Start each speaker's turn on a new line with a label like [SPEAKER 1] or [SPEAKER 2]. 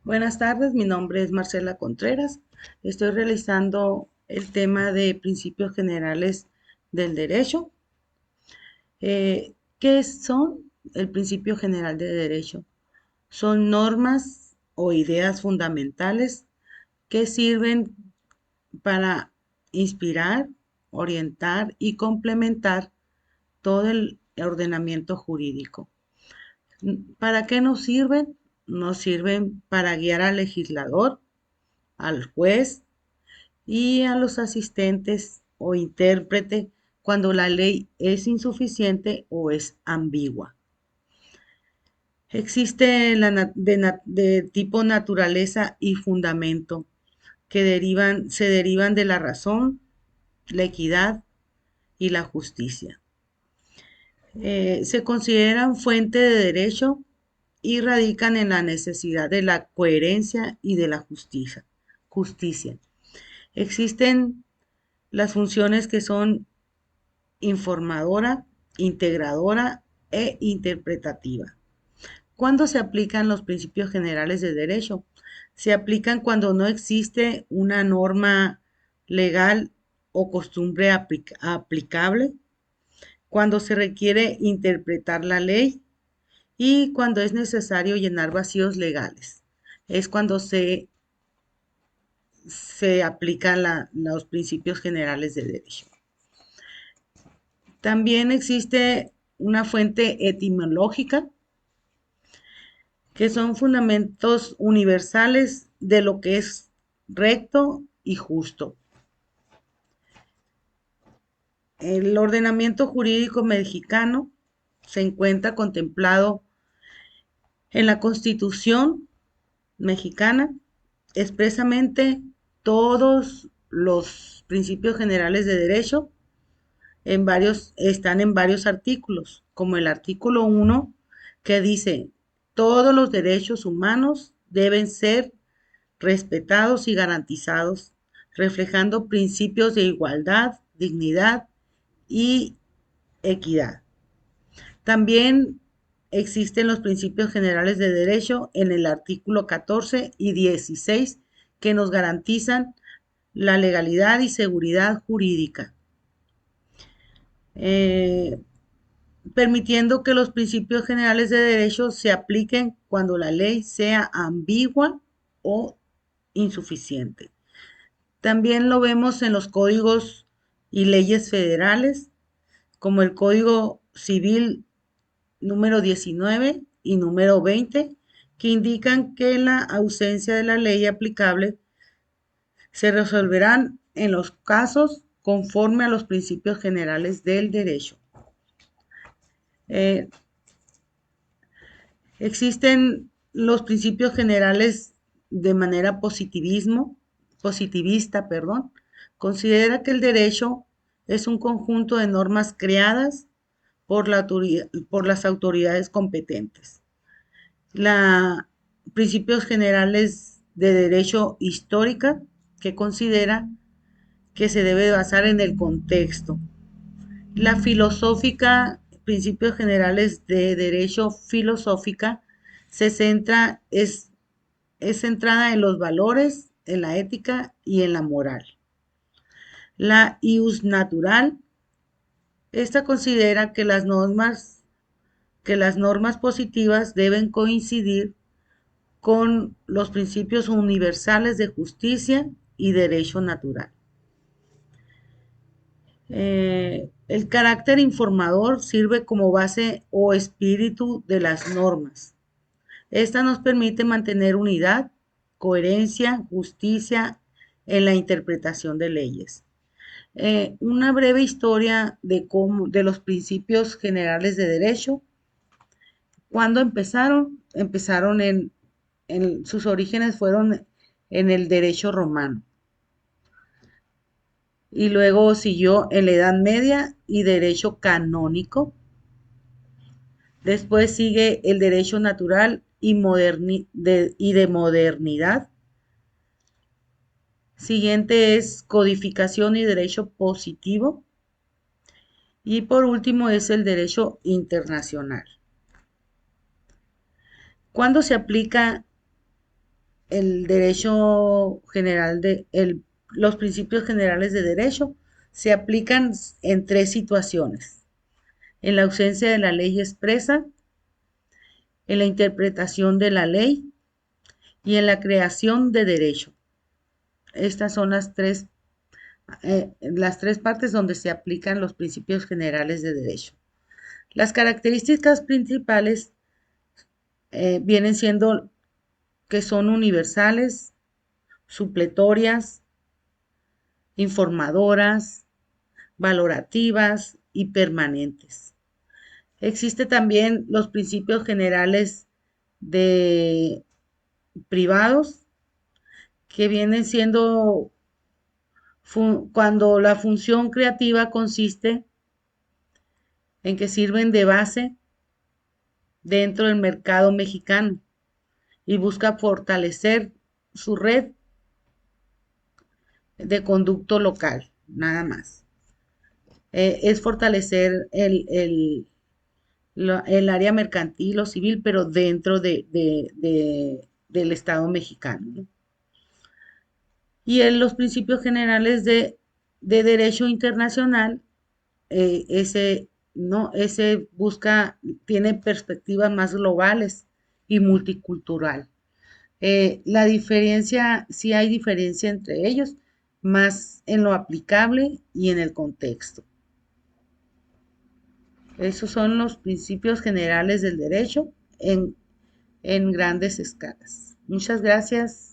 [SPEAKER 1] Buenas tardes, mi nombre es Marcela Contreras. Estoy realizando el tema de principios generales del derecho. ¿Qué son el principio general de derecho? Son normas o ideas fundamentales que sirven para inspirar, orientar y complementar todo el ordenamiento jurídico. ¿Para qué nos sirven? Nos sirven para guiar al legislador, al juez y a los asistentes o intérprete cuando la ley es insuficiente o es ambigua. Existe de tipo naturaleza y fundamento que se derivan de la razón, la equidad y la justicia. Se consideran fuente de derecho y radican en la necesidad de la coherencia y de la justicia. Existen las funciones que son informadora, integradora e interpretativa. ¿Cuándo se aplican los principios generales de derecho? Se aplican cuando no existe una norma legal o costumbre aplicable, cuando se requiere interpretar la ley y cuando es necesario llenar vacíos legales. Es cuando se aplican los principios generales de derecho. También existe una fuente etimológica, que son fundamentos universales de lo que es recto y justo. El ordenamiento jurídico mexicano se encuentra contemplado en la Constitución mexicana, expresamente todos los principios generales de derecho están en varios artículos, como el artículo 1 que dice, todos los derechos humanos deben ser respetados y garantizados, reflejando principios de igualdad, dignidad y equidad. También existen los principios generales de derecho en el artículo 14 y 16 que nos garantizan la legalidad y seguridad jurídica. Eh, Permitiendo que los principios generales de derecho se apliquen cuando la ley sea ambigua o insuficiente. También lo vemos en los códigos y leyes federales, como el Código Civil número 19 y número 20, que indican que la ausencia de la ley aplicable se resolverán en los casos conforme a los principios generales del derecho. Eh, Existen los principios generales de manera positivista, perdón. Considera que el derecho es un conjunto de normas creadas por las autoridades competentes. La principios generales de derecho histórica que considera que se debe basar en el contexto. La filosófica, principios generales de derecho filosófica, es centrada en los valores, en la ética y en la moral. La ius natural, esta considera que las normas positivas deben coincidir con los principios universales de justicia y derecho natural. El carácter informador sirve como base o espíritu de las normas. Esta nos permite mantener unidad, coherencia, justicia en la interpretación de leyes. Una breve historia de los principios generales de derecho. ¿Cuándo empezaron? Sus orígenes fueron en el derecho romano y luego siguió en la Edad Media y derecho canónico. Después sigue el derecho natural y de modernidad. Siguiente es codificación y derecho positivo. Y por último es el derecho internacional. ¿Cuándo se aplica el derecho general los principios generales de derecho se aplican en tres situaciones: en la ausencia de la ley expresa, en la interpretación de la ley y en la creación de derecho. Estas son las tres partes donde se aplican los principios generales de derecho. Las características principales vienen siendo que son universales, supletorias, informadoras, valorativas y permanentes. Existe también los principios generales de privados, que vienen siendo cuando la función creativa consiste en que sirven de base dentro del mercado mexicano y busca fortalecer su red de conducto local, nada más. Es fortalecer el área mercantil o civil, pero dentro del Estado mexicano, ¿no? Y en los principios generales de derecho internacional, ese, ¿no? Ese tiene perspectivas más globales y multicultural. La diferencia, sí hay diferencia entre ellos, más en lo aplicable y en el contexto. Esos son los principios generales del derecho en, en grandes escalas. Muchas gracias.